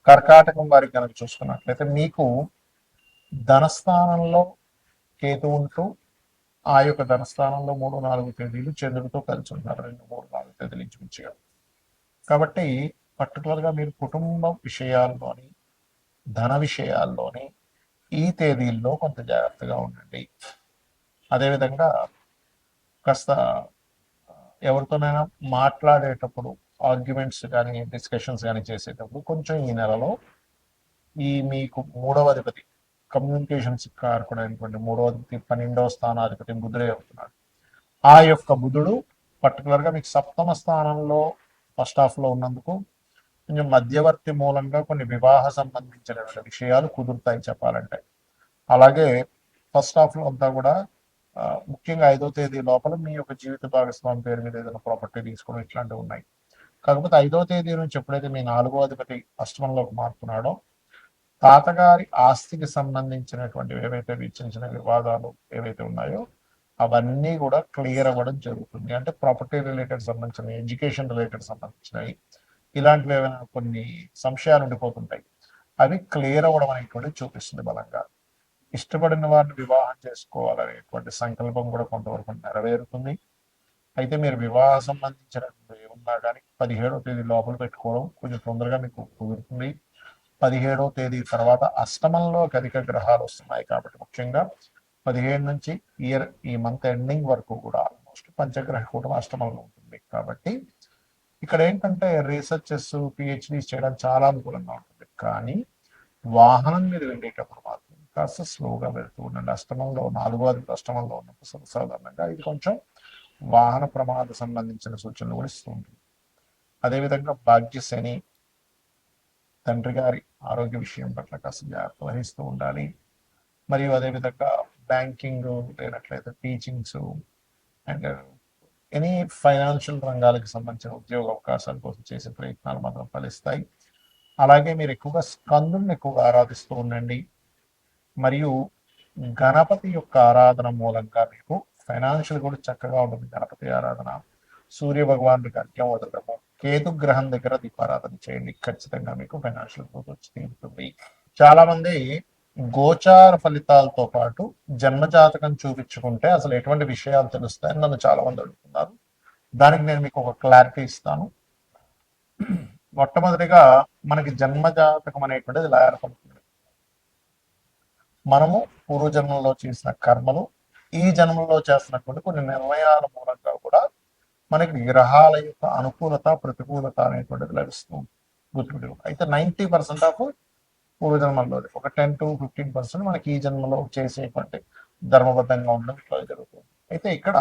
కర్కాటకం వారికి కనుక చూసుకున్నట్లయితే మీకు ధనస్థానంలో కేతు ఉంటూ ఆ యొక్క ధనస్థానంలో 3-4 తేదీలు చంద్రుడితో కలిసి ఉన్నారు, 2-3-4 తేదీలు ఇంచుమించుగా. కాబట్టి పర్టికులర్గా మీరు కుటుంబ విషయాల్లోని, ధన విషయాల్లోని ఈ తేదీల్లో కొంత జాగ్రత్తగా ఉండండి. అదేవిధంగా కాస్త ఎవరితోనైనా మాట్లాడేటప్పుడు ఆర్గ్యుమెంట్స్ కానీ డిస్కషన్స్ కానీ చేసేటప్పుడు కొంచెం ఈ నెలలో ఈ మీకు మూడవ అధిపతి కమ్యూనికేషన్స్ కారకుడైనటువంటి మూడవ అధిపతి 12వ స్థానాధిపతి బుధుడే అవుతున్నాడు. ఆ యొక్క బుధుడు పర్టికులర్గా మీకు సప్తమ స్థానంలో ఫస్ట్ హాఫ్లో ఉన్నందుకు కొంచెం మధ్యవర్తి మూలంగా కొన్ని వివాహ సంబంధించిన విషయాలు కుదురుతాయి చెప్పాలంటే. అలాగే ఫస్ట్ హాఫ్లో అంతా కూడా ముఖ్యంగా 5వ తేదీ లోపల మీ యొక్క జీవిత భాగస్వామి పేరు మీద ఏదైనా ప్రాపర్టీ తీసుకోవడం ఇట్లాంటివి ఉన్నాయి. కాకపోతే 5వ తేదీ నుంచి ఎప్పుడైతే మీ 4వ అధిపతి అష్టమంలోకి మారుతున్నాడో తాతగారి ఆస్తికి సంబంధించినటువంటి ఏవైతే చిన్న చిన్న వివాదాలు ఏవైతే ఉన్నాయో అవన్నీ కూడా క్లియర్ అవ్వడం జరుగుతుంది. అంటే ప్రాపర్టీ రిలేటెడ్ సంబంధించిన, ఎడ్యుకేషన్ రిలేటెడ్ సంబంధించినవి ఇలాంటివి ఏమైనా కొన్ని సంశయాలు ఉండిపోతుంటాయి, అవి క్లియర్ అవ్వడం అనేటువంటిది చూపిస్తుంది బలంగా. ఇష్టపడిన వారిని వివాహం చేసుకోవాలనేటువంటి సంకల్పం కూడా కొంతవరకు నెరవేరుతుంది. అయితే మీరు వివాహ సంబంధించినటువంటి ఏమున్నా కానీ 17వ తేదీ లోపల పెట్టుకోవడం కొంచెం తొందరగా మీకు కుదురుతుంది. 17వ తేదీ తర్వాత అష్టమంలో అధిక గ్రహాలు వస్తున్నాయి కాబట్టి ముఖ్యంగా 17 నుంచి ఈ మంత్ ఎండింగ్ వరకు కూడా ఆల్మోస్ట్ పంచగ్రహ కూటమి అష్టమంలో ఉంటుంది. కాబట్టి ఇక్కడ ఏంటంటే రీసెర్చెస్, పిహెచ్డీస్ చేయడం చాలా అనుకూలంగా ఉంటుంది. కానీ వాహనం మీద వెళ్ళేటప్పుడు మాత్రం కాస్త స్లోగా వెళ్తూ ఉండండి. అష్టమంలో 4వ అష్టమంలో ఉన్నప్పుడు సాధారణంగా ఇది కొంచెం వాహన ప్రమాద సంబంధించిన సూచనలు కూడా ఇస్తూ ఉంటుంది. అదేవిధంగా భాగ్యశని తండ్రి గారి ఆరోగ్య విషయం పట్ల కాస్త జాగ్రత్త వహిస్తూ ఉండాలి. మరియు అదేవిధంగా బ్యాంకింగ్ లేనట్లయితే టీచింగ్స్ అండ్ ఎనీ ఫైనాన్షియల్ రంగాలకు సంబంధించిన ఉద్యోగ అవకాశాల కోసం చేసే ప్రయత్నాలు మాత్రం ఫలిస్తాయి. అలాగే మీరు ఎక్కువగా స్కందుని ఎక్కువగా ఆరాధిస్తూ ఉండండి. మరియు గణపతి యొక్క ఆరాధన మూలంగా మీకు ఫైనాన్షియల్ కూడా చక్కగా ఉంటుంది. గణపతి ఆరాధన, సూర్య భగవానుడికి అర్ఘ్యం వదలడము, కేతు గ్రహం దగ్గర దీపారాధన చేయండి, ఖచ్చితంగా మీకు ఫైనాన్షియల్ గ్రోత్ వచ్చి తీరుతుంది. చాలా మంది గోచార ఫలితాలతో పాటు జన్మజాతకం చూపించుకుంటే అసలు ఎటువంటి విషయాలు తెలుస్తాయని నన్ను చాలా మంది అడుగుతున్నారు. దానికి నేను మీకు ఒక క్లారిటీ ఇస్తాను. మొట్టమొదటిగా మనకి జన్మజాతకం అనేటువంటిది ఇలా ఏర్పడుతుంది. మనము పూర్వజన్మలో చేసిన కర్మలు, ఈ జన్మలో చేస్తున్నటువంటి కొన్ని నిర్ణయాల మూలంగా కూడా మనకి గ్రహాల యొక్క అనుకూలత, ప్రతికూలత అనేటువంటిది లభిస్తుంది. గుర్తుపెట్టు. అయితే 90% ఆఫ్ పూర్వజన్మల్లో, ఒక 10-15% మనకి ఈ జన్మలో చేసేటువంటి ధర్మబద్ధంగా ఉండడం ఇట్లా జరుగుతుంది. అయితే ఇక్కడ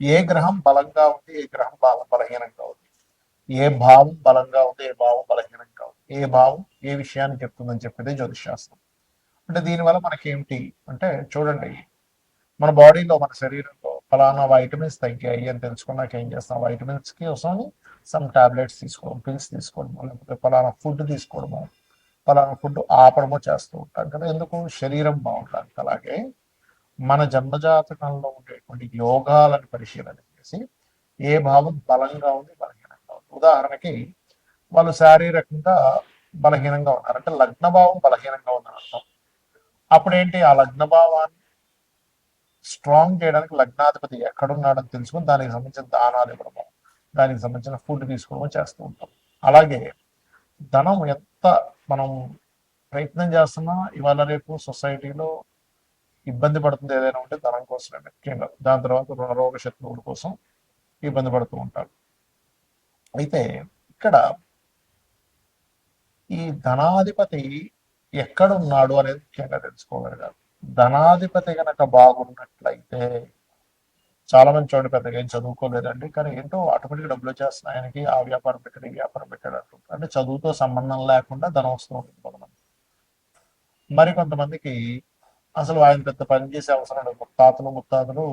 ఏ గ్రహం బలంగా ఉంది, ఏ గ్రహం బలహీనంగా ఉంది, ఏ భావం బలంగా ఉంది, ఏ భావం బలహీనంగా ఉంది, ఏ భావం ఏ విషయాన్ని చెప్తుందని చెప్పేది జ్యోతిషాస్త్రం. అంటే దీనివల్ల మనకేమిటి అంటే చూడండి, మన బాడీలో, మన శరీరంలో ఫలానా వైటమిన్స్ తగ్గాయి అని తెలుసుకున్నాక ఏం చేస్తాం? వైటమిన్స్కి కోసం సమ్ టాబ్లెట్స్ తీసుకోవడం, పిల్స్ తీసుకోవడము, లేకపోతే ఫలానా ఫుడ్ తీసుకోవడము, ఫలానా ఫుడ్ ఆపడము చేస్తూ ఉంటాం కదా. ఎందుకు? శరీరం బాగుండడానికి. అలాగే మన జన్మజాతకంలో ఉండేటువంటి యోగాలను పరిశీలన చేసి ఏ భావం బలంగా ఉంది, బలహీనంగా ఉంది. ఉదాహరణకి వాళ్ళు శారీరకంగా బలహీనంగా ఉన్నారు అంటే లగ్న భావం బలహీనంగా ఉందని అర్థం. అప్పుడేంటి? ఆ లగ్న భావాన్ని స్ట్రాంగ్ చేయడానికి లగ్నాధిపతి ఎక్కడున్నాడని తెలుసుకుని దానికి సంబంధించిన దానాలు ఇవ్వడము, దానికి సంబంధించిన ఫుడ్ తీసుకోవడం చేస్తూ ఉంటాం. అలాగే ధనం ఎంత మనం ప్రయత్నం చేస్తున్నా ఇవాళ రేపు సొసైటీలో ఇబ్బంది పడుతుంది ఏదైనా ఉంటే ధనం కోసమే ముఖ్యంగా. దాని తర్వాత రోగ శత్రువుల కోసం ఇబ్బంది పడుతూ ఉంటారు. అయితే ఇక్కడ ఈ ధనాధిపతి ఎక్కడున్నాడు అనేది ముఖ్యంగా తెలుసుకోగలగాలి. ధనాధిపతి గనక బాగున్నట్లయితే, చాలా మంది చూడండి పెద్దగా ఏం చదువుకోలేదండి, కానీ ఏంటో ఆటోమేటిక్ డబ్బులు వచ్చేస్తున్నాయి ఆయనకి, ఆ వ్యాపారం పెట్టాడు, ఈ వ్యాపారం పెట్టాడు అంటుంటారు. అంటే చదువుతో సంబంధం లేకుండా ధనం వస్తూ ఉంటుంది కొంతమంది. మరి కొంతమందికి అసలు ఆయన పెద్ద పని చేసే అవసరం లేదు. ముత్తాతలు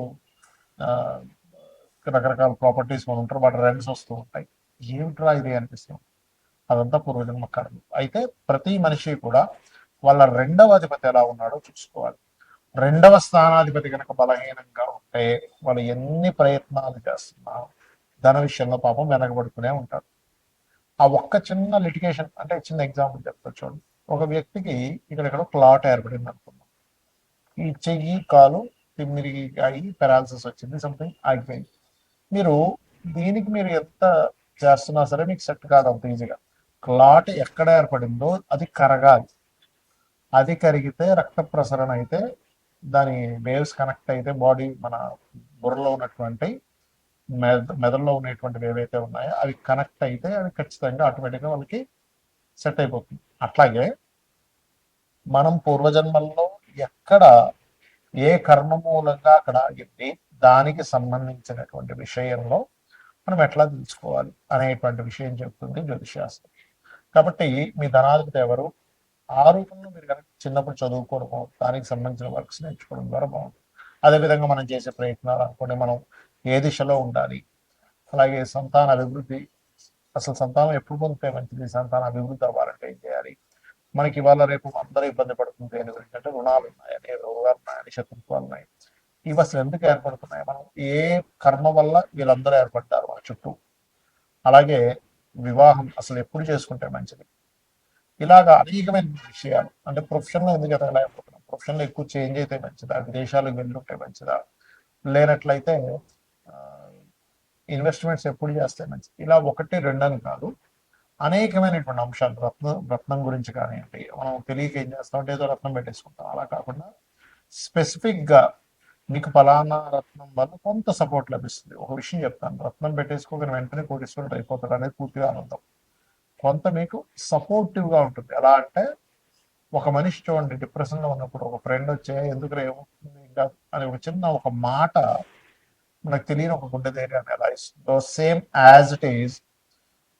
రకరకాల ప్రాపర్టీస్ కొని ఉంటారు, వాటి రెంట్స్ వస్తూ ఉంటాయి. ఏమిట్రా ఇది అనిపిస్తుంది. అదంతా పూర్వజన్మ కర్మ. అయితే ప్రతి మనిషి కూడా వాళ్ళ రెండవ అధిపతి ఎలా ఉన్నాడో చూసుకోవాలి. రెండవ స్థానాధిపతి కనుక బలహీనంగా ఉంటే వాళ్ళు ఎన్ని ప్రయత్నాలు చేస్తున్నా ధన విషయంలో పాపం వెనకబడుతూనే ఉంటారు. ఆ ఒక్క చిన్న లిటిగేషన్, అంటే చిన్న ఎగ్జాంపుల్ చెప్తా చూడండి. ఒక వ్యక్తికి ఇక్కడ క్లాట్ ఏర్పడింది అనుకుందాం. ఈ చెయ్యి కాలు తిమ్మిరి అయ్యి పెరాలసిస్ వచ్చింది, సంథింగ్ ఆగిపోయింది. మీరు దీనికి మీరు ఎంత చేస్తున్నా సరే మీకు సెట్ కాదు అంత ఈజీగా. క్లాట్ ఎక్కడ ఏర్పడిందో అది కరగాలి. అది కరిగితే రక్త ప్రసరణ అయితే, దాని వేవ్స్ కనెక్ట్ అయితే బాడీ మన బుర్రలో ఉన్నటువంటి మెదడులో ఉన్నటువంటివి ఏవైతే ఉన్నాయో అవి కనెక్ట్ అయితే అవి ఖచ్చితంగా ఆటోమేటిక్గా వాళ్ళకి సెట్ అయిపోతుంది. అట్లాగే మనం పూర్వజన్మల్లో ఎక్కడ ఏ కర్మ మూలంగా అక్కడ ఆగింది, దానికి సంబంధించినటువంటి విషయంలో మనం ఎట్లా తెలుసుకోవాలి అనేటువంటి విషయం చెప్తుంది జ్యోతిషాస్త్రం. కాబట్టి మీ ధనాధిపతి ఎవరు, ఆ రూపంలో మీరు కనుక చిన్నప్పుడు చదువుకోవడము, దానికి సంబంధించిన వర్క్స్ నేర్చుకోవడం ద్వారా బాగుంటుంది. అదేవిధంగా మనం చేసే ప్రయత్నాలు అనుకోండి, మనం ఏ దిశలో ఉండాలి, అలాగే సంతాన అభివృద్ధి, అసలు సంతానం ఎప్పుడు పొందితే మంచిది, సంతాన అభివృద్ధి అవ్వాలంటే ఏం చేయాలి, మనకి ఇవాళ రేపు అందరూ ఇబ్బంది పడుతుంది దేని గురించి అంటే రుణాలు ఉన్నాయని, రోగాలు ఉన్నాయని, శత్రుత్వాలు ఉన్నాయి. ఇవి అసలు ఎందుకు ఏర్పడుతున్నాయి, మనం ఏ కర్మ వల్ల వీళ్ళందరూ ఏర్పడ్డారు మన చుట్టూ, అలాగే వివాహం అసలు ఎప్పుడు చేసుకుంటే మంచిది, ఇలాగా అనేకమైన విషయాలు. అంటే ప్రొఫెషన్లో ఎందుకు ఎదగలేకపోతున్నాం, ప్రొఫెషన్లో ఎక్కువ చేంజ్ అయితే మంచిదా, విదేశాలకు వెళ్ళుంటే మంచిదా, లేనట్లయితే ఇన్వెస్ట్మెంట్స్ ఎప్పుడు చేస్తే మంచిది, ఇలా ఒకటి రెండని కాదు, అనేకమైనటువంటి అంశాలు. రత్నం గురించి కానివ్వండి, మనం తెలియక ఏం చేస్తాం అంటే ఏదో రత్నం పెట్టేసుకుంటాం. అలా కాకుండా స్పెసిఫిక్గా మీకు ఫలానా రత్నం వల్ల కొంత సపోర్ట్ లభిస్తుంది. ఒక విషయం చెప్తాను, రత్నం పెట్టేసుకోగానే వెంటనే కోటీశ్వరుడు అయిపోతాడు అనేది పూర్తిగా ఆనందం. కొంత మీకు సపోర్టివ్గా ఉంటుంది. ఎలా అంటే ఒక మనిషి చూడండి, డిప్రెషన్లో ఉన్నప్పుడు ఒక ఫ్రెండ్ వచ్చే ఎందుకు ఏమవుతుంది ఇంకా అని ఒక చిన్న ఒక మాట మనకు తెలియని ఒక గుండె ధైర్యాన్ని ఎలా ఇస్తుందో, సేమ్ యాజ్ ఇట్ ఈజ్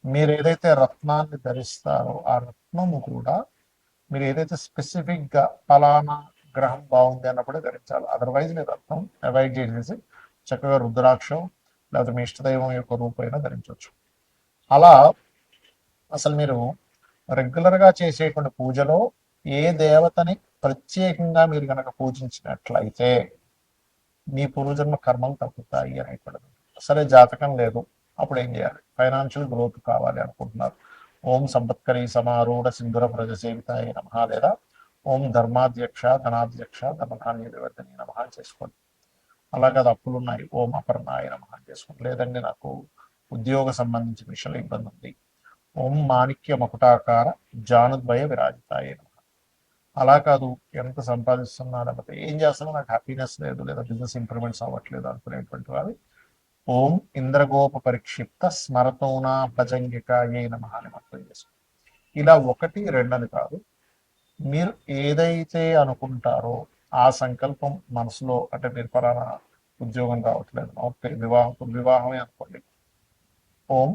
మీరు ఏదైతే రత్నాన్ని ధరిస్తారో ఆ రత్నము కూడా మీరు ఏదైతే స్పెసిఫిక్గా ఫలానా గ్రహం బాగుంది అన్నప్పుడే ధరించాలి. అదర్వైజ్ మీరు రత్నం అవాయిడ్ చేసేసి చక్కగా రుద్రాక్షం లేకపోతే మీ ఇష్టదైవం యొక్క రూపైనా ధరించవచ్చు. అలా అసలు మీరు రెగ్యులర్గా చేసేటువంటి పూజలో ఏ దేవతని ప్రత్యేకంగా మీరు కనుక పూజించినట్లయితే మీ పూర్వజన్మ కర్మలు తగ్గుతాయి అనేటువంటిది. సరే జాతకం లేదు, అప్పుడు ఏం చేయాలి, ఫైనాన్షియల్ గ్రోత్ కావాలి అనుకుంటున్నారు, ఓం సంపత్కరీ సమారూఢ సింధుర ప్రజ సేవితాయ నమ, లేదా ఓం ధర్మాధ్యక్ష ధనాధ్యక్ష ధర్మధాన్య వివర్ధని నమ చేసుకోండి. అలాగే అది అప్పులు ఉన్నాయి, ఓం అపర్ణాయ నమ చేసుకోండి. లేదండి నాకు ఉద్యోగ సంబంధించిన విషయంలో ఇబ్బంది ఉంది, ఓం మాణిక్య మకుటాకార జానుద్వయ విరాజితాయ నమ. అలా కాదు, ఎంత సంపాదిస్తున్నా లేకపోతే ఏం చేస్తున్నా నాకు హ్యాపీనెస్ లేదు, లేదా బిజినెస్ ఇంప్రూవ్మెంట్స్ అవ్వట్లేదు అనుకునేటువంటి వారు ఓం ఇంద్రగోప పరిక్షిప్త స్మరతోనా భజంగికాయ నమ అని మంత్రం చేసుకోండి. ఇలా ఒకటి రెండని కాదు, మీరు ఏదైతే అనుకుంటారో ఆ సంకల్పం మనసులో, అంటే మీరు పలానా ఉద్యోగం రావట్లేదు, ఓకే వివాహమే అనుకోండి, ఓం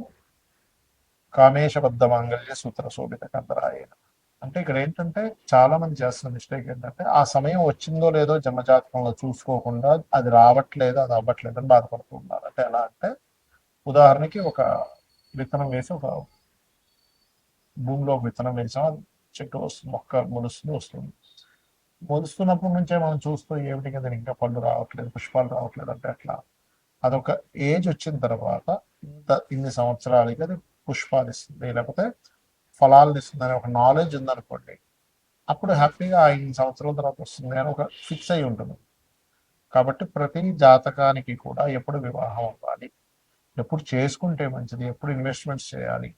కామేశబద్ధ మాంగళ్య సూత్ర శోభిత కందరాయ. అంటే ఇక్కడ ఏంటంటే చాలా మంది చేస్తున్న మిస్టేక్ ఏంటంటే ఆ సమయం వచ్చిందో లేదో జన్మజాతకంలో చూసుకోకుండా అది రావట్లేదు అది అవ్వట్లేదు అని బాధపడుతూ ఉన్నారు. అంటే ఎలా అంటే ఉదాహరణకి ఒక విత్తనం వేసి ఒక భూమిలో ఒక విత్తనం వేసాం, చెట్టు వస్తుంది, మొక్క మొలుస్తుంది వస్తుంది. మొలుస్తున్నప్పటి నుంచే మనం చూస్తూ ఏమిటి కదా ఇంకా పళ్ళు రావట్లేదు పుష్పాలు రావట్లేదు అంటే అట్లా. అదొక ఏజ్ వచ్చిన తర్వాత ఇన్ని సంవత్సరాలకి అది పుష్పాలు ఇస్తుంది లేకపోతే ఫలాలను ఇస్తుంది అనే ఒక నాలెడ్జ్ ఉందనుకోండి, అప్పుడు హ్యాపీగా 5 సంవత్సరాల తర్వాత వస్తుంది అని ఒక ఫిక్స్ అయి ఉంటుంది. కాబట్టి ప్రతి జాతకానికి కూడా ఎప్పుడు వివాహం అవ్వాలి, ఎప్పుడు చేసుకుంటే మంచిది, ఎప్పుడు ఇన్వెస్ట్మెంట్స్ చేయాలి,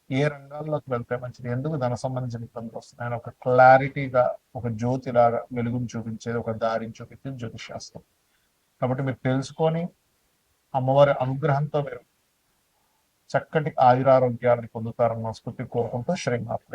ఏ రంగాల్లోకి వెళ్తే మంచిది, ఎందుకు ధన సంబంధించిన ఇబ్బందులు వస్తున్నాయని ఒక క్లారిటీగా ఒక జ్యోతిలాగా వెలుగుని చూపించేది, ఒక దారిని చూపించేది జ్యోతిషాస్త్రం. కాబట్టి మీరు తెలుసుకొని అమ్మవారి అనుగ్రహంతో మీరు చక్కటి ఆయురారోగ్యాలను పొందుతారన్న స్ఫూర్తి కోరుకుంటూ శ్రీనాథ్